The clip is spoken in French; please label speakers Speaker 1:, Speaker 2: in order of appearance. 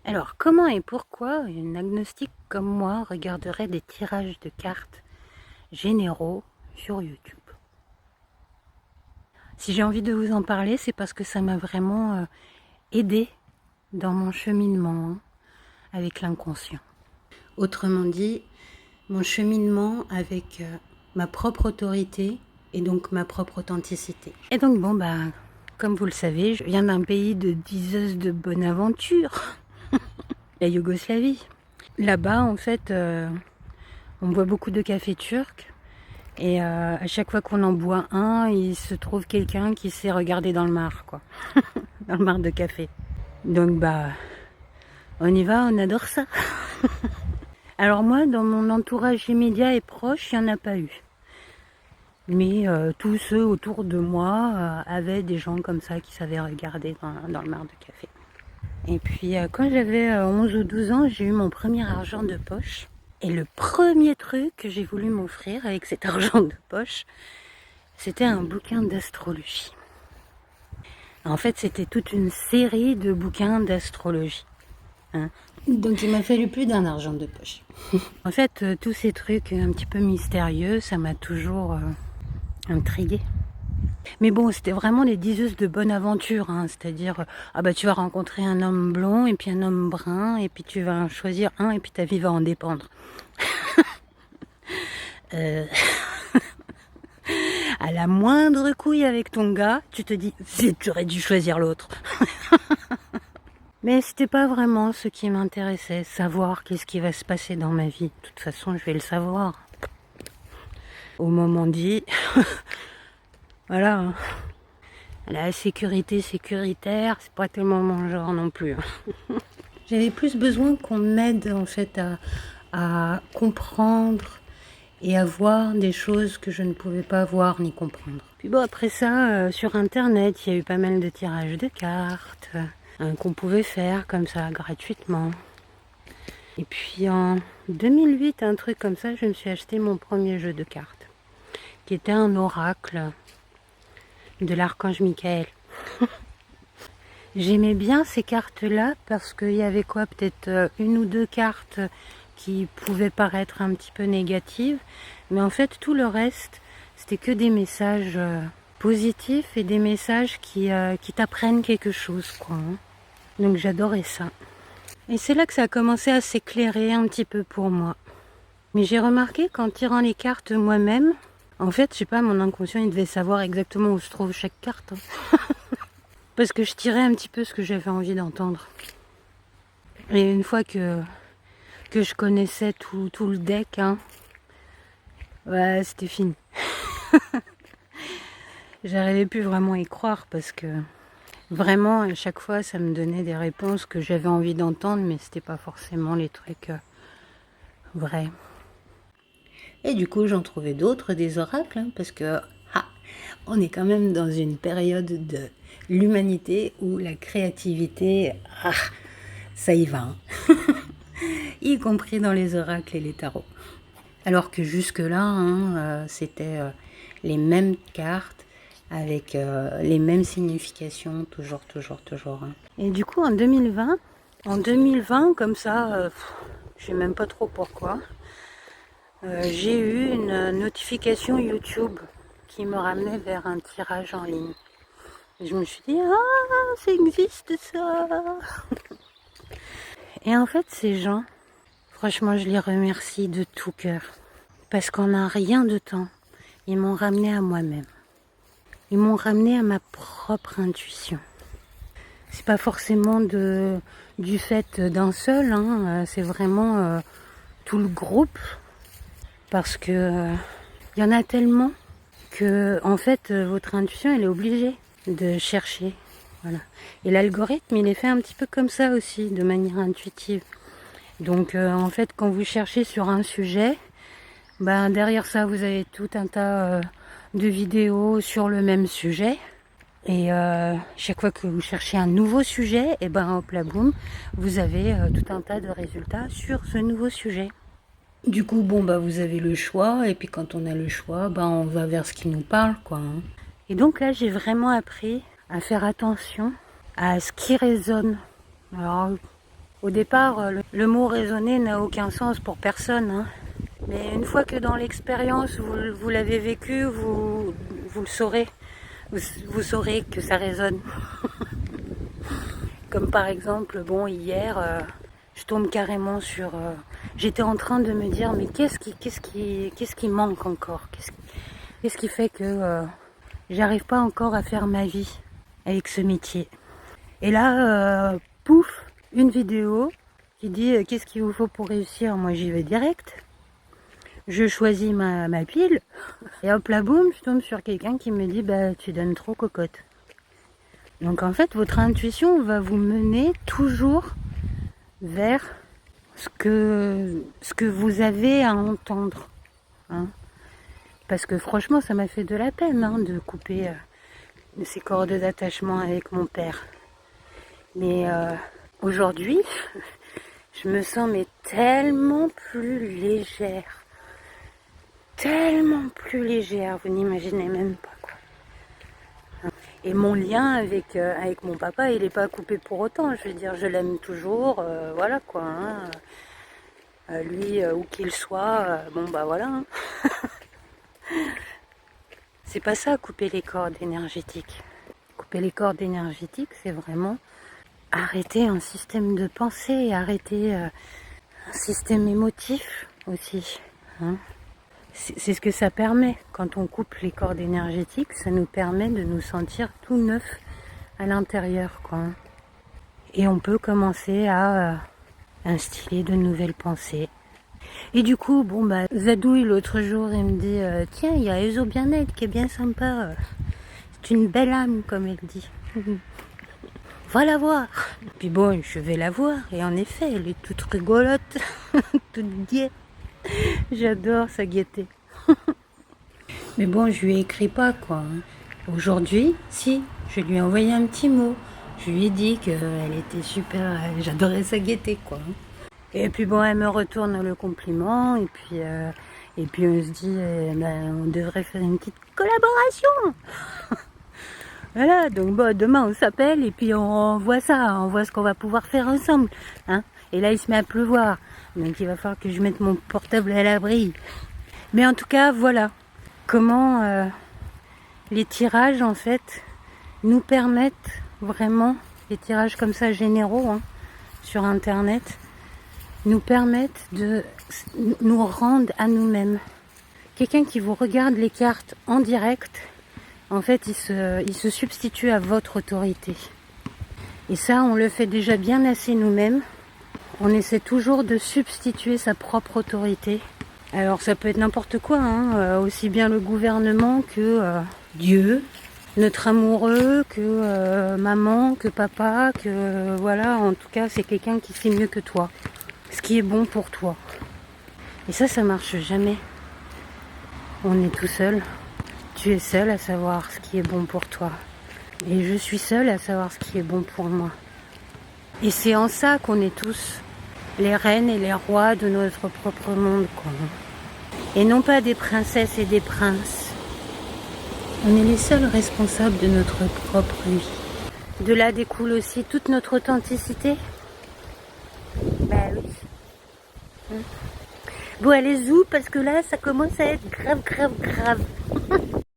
Speaker 1: Alors, comment et pourquoi une agnostique comme moi regarderait des tirages de cartes généraux sur YouTube? Si j'ai envie de vous en parler, c'est parce que ça m'a vraiment aidé dans mon cheminement avec l'inconscient. Autrement dit, mon cheminement avec ma propre autorité et donc ma propre authenticité. Et donc comme vous le savez, je viens d'un pays de diseuses de bonne aventure, la Yougoslavie. Là-bas, en fait, on boit beaucoup de café turc. Et à chaque fois qu'on en boit un, il se trouve quelqu'un qui s'est regardé dans le mar, quoi. Dans le mar de café. Donc on y va, on adore ça. Alors moi, dans mon entourage immédiat et proche, il n'y en a pas eu. Mais tous ceux autour de moi avaient des gens comme ça qui savaient regarder dans le mar de café. Et puis quand j'avais 11 ou 12 ans, j'ai eu mon premier argent de poche. Et le premier truc que j'ai voulu m'offrir avec cet argent de poche, c'était un bouquin d'astrologie. En fait, c'était toute une série de bouquins d'astrologie. Hein. Donc il m'a fallu plus d'un argent de poche. En fait, tous ces trucs un petit peu mystérieux, ça m'a toujours intriguée. Mais bon, c'était vraiment les diseuses de bonne aventure, hein. C'est-à-dire, tu vas rencontrer un homme blond et puis un homme brun, et puis tu vas choisir un et puis ta vie va en dépendre. À la moindre couille avec ton gars, tu te dis, j'aurais dû choisir l'autre. Mais c'était pas vraiment ce qui m'intéressait, savoir qu'est-ce qui va se passer dans ma vie. De toute façon, je vais le savoir. Au moment dit, voilà. La sécurité sécuritaire, c'est pas tellement mon genre non plus. J'avais plus besoin qu'on m'aide en fait à comprendre et à voir des choses que je ne pouvais pas voir ni comprendre. Puis bon, après ça, sur internet, il y a eu pas mal de tirages de cartes qu'on pouvait faire comme ça gratuitement. Et puis en 2008, un truc comme ça, je me suis acheté mon premier jeu de cartes, qui était un oracle de l'archange Michael. J'aimais bien ces cartes-là parce qu'il y avait quoi, peut-être une ou deux cartes qui pouvaient paraître un petit peu négatives, mais en fait tout le reste, c'était que des messages positifs et des messages qui t'apprennent quelque chose, quoi. Hein. Donc j'adorais ça. Et c'est là que ça a commencé à s'éclairer un petit peu pour moi. Mais j'ai remarqué qu'en tirant les cartes moi-même, en fait, je sais pas, mon inconscient, il devait savoir exactement où se trouve chaque carte. Hein. Parce que je tirais un petit peu ce que j'avais envie d'entendre. Et une fois que je connaissais tout le deck, hein, ouais, c'était fini. J'arrivais plus vraiment à y croire parce que vraiment, à chaque fois, ça me donnait des réponses que j'avais envie d'entendre, mais c'était pas forcément les trucs vrais. Et du coup, j'en trouvais d'autres, des oracles, hein, parce que on est quand même dans une période de l'humanité où la créativité, ça y va, hein. Y compris dans les oracles et les tarots. Alors que jusque-là, hein, c'était les mêmes cartes avec les mêmes significations, toujours. Hein. Et du coup, en 2020, comme ça, je sais même pas trop pourquoi, j'ai eu une notification YouTube qui me ramenait vers un tirage en ligne. Et je me suis dit, ça existe ça. Et en fait, ces gens, franchement, je les remercie de tout cœur. Parce qu'en un rien de temps, ils m'ont ramené à moi-même. Ils m'ont ramené à ma propre intuition. C'est pas forcément du fait d'un seul, hein, c'est vraiment tout le groupe. Parce que y en a tellement que, en fait, votre intuition, elle est obligée de chercher. Voilà. Et l'algorithme, il est fait un petit peu comme ça aussi, de manière intuitive. Donc, en fait, quand vous cherchez sur un sujet, derrière ça, vous avez tout un tas de vidéos sur le même sujet. Et chaque fois que vous cherchez un nouveau sujet, et hop là boum, vous avez tout un tas de résultats sur ce nouveau sujet. Du coup, vous avez le choix, et puis quand on a le choix, on va vers ce qui nous parle, quoi. Hein. Et donc là, j'ai vraiment appris à faire attention à ce qui résonne. Alors, Au départ, le mot raisonner n'a aucun sens pour personne, hein. Mais une fois que dans l'expérience, vous l'avez vécu, vous le saurez. Vous saurez que ça résonne. Comme par exemple, bon, hier, je tombe carrément sur... j'étais en train de me dire, mais qu'est-ce qui manque encore? Qu'est-ce qui fait que j'arrive pas encore à faire ma vie avec ce métier? Et là, pouf, une vidéo qui dit qu'est-ce qu'il vous faut pour réussir? Moi, j'y vais direct. Je choisis ma pile. Et hop là, boum, je tombe sur quelqu'un qui me dit, bah, tu donnes trop cocotte. Donc en fait, votre intuition va vous mener toujours vers ce que vous avez à entendre, hein. Parce que franchement, ça m'a fait de la peine, hein, de couper ces cordes d'attachement avec mon père. Mais aujourd'hui, je me sens mais tellement plus légère. Tellement plus légère, vous n'imaginez même pas, quoi. Et mon lien avec mon papa, il n'est pas coupé pour autant. Je veux dire, je l'aime toujours, voilà quoi, hein. Lui, où qu'il soit, bon bah voilà, hein. C'est pas ça, couper les cordes énergétiques. Couper les cordes énergétiques, c'est vraiment arrêter un système de pensée, arrêter un système émotif aussi, hein. C'est ce que ça permet. Quand on coupe les cordes énergétiques, ça nous permet de nous sentir tout neuf à l'intérieur, quoi. Et on peut commencer à instiller de nouvelles pensées. Et du coup, bon bah, Zadouille l'autre jour, il me dit tiens, il y a Ezo Bien-être qui est bien sympa. C'est une belle âme, comme elle dit. Va la voir. Puis bon, je vais la voir. Et en effet, elle est toute rigolote, toute gaie. J'adore sa gaieté. Mais bon, je lui ai écrit pas, quoi. Aujourd'hui, si, je lui ai envoyé un petit mot. Je lui ai dit qu'elle était super, j'adorais sa gaieté, quoi. Et puis bon, elle me retourne le compliment. Et puis on se dit, on devrait faire une petite collaboration. Voilà, donc bon, demain on s'appelle et puis on voit ça, on voit ce qu'on va pouvoir faire ensemble, hein. Et là, il se met à pleuvoir. Donc il va falloir que je mette mon portable à l'abri. Mais en tout cas, voilà comment les tirages, en fait, nous permettent vraiment, les tirages comme ça généraux, hein, sur Internet, nous permettent de nous rendre à nous-mêmes. Quelqu'un qui vous regarde les cartes en direct, en fait, il se substitue à votre autorité. Et ça, on le fait déjà bien assez nous-mêmes. On essaie toujours de substituer sa propre autorité. Alors ça peut être n'importe quoi, hein, aussi bien le gouvernement que Dieu, notre amoureux, que maman, que papa, que voilà, en tout cas c'est quelqu'un qui sait mieux que toi, ce qui est bon pour toi. Et ça marche jamais. On est tout seul. Tu es seul à savoir ce qui est bon pour toi. Et je suis seule à savoir ce qui est bon pour moi. Et c'est en ça qu'on est tous les reines et les rois de notre propre monde, quoi. Et non pas des princesses et des princes. On est les seuls responsables de notre propre vie. De là découle aussi toute notre authenticité. Bah oui. Bon, allez, zou, parce que là, ça commence à être grave.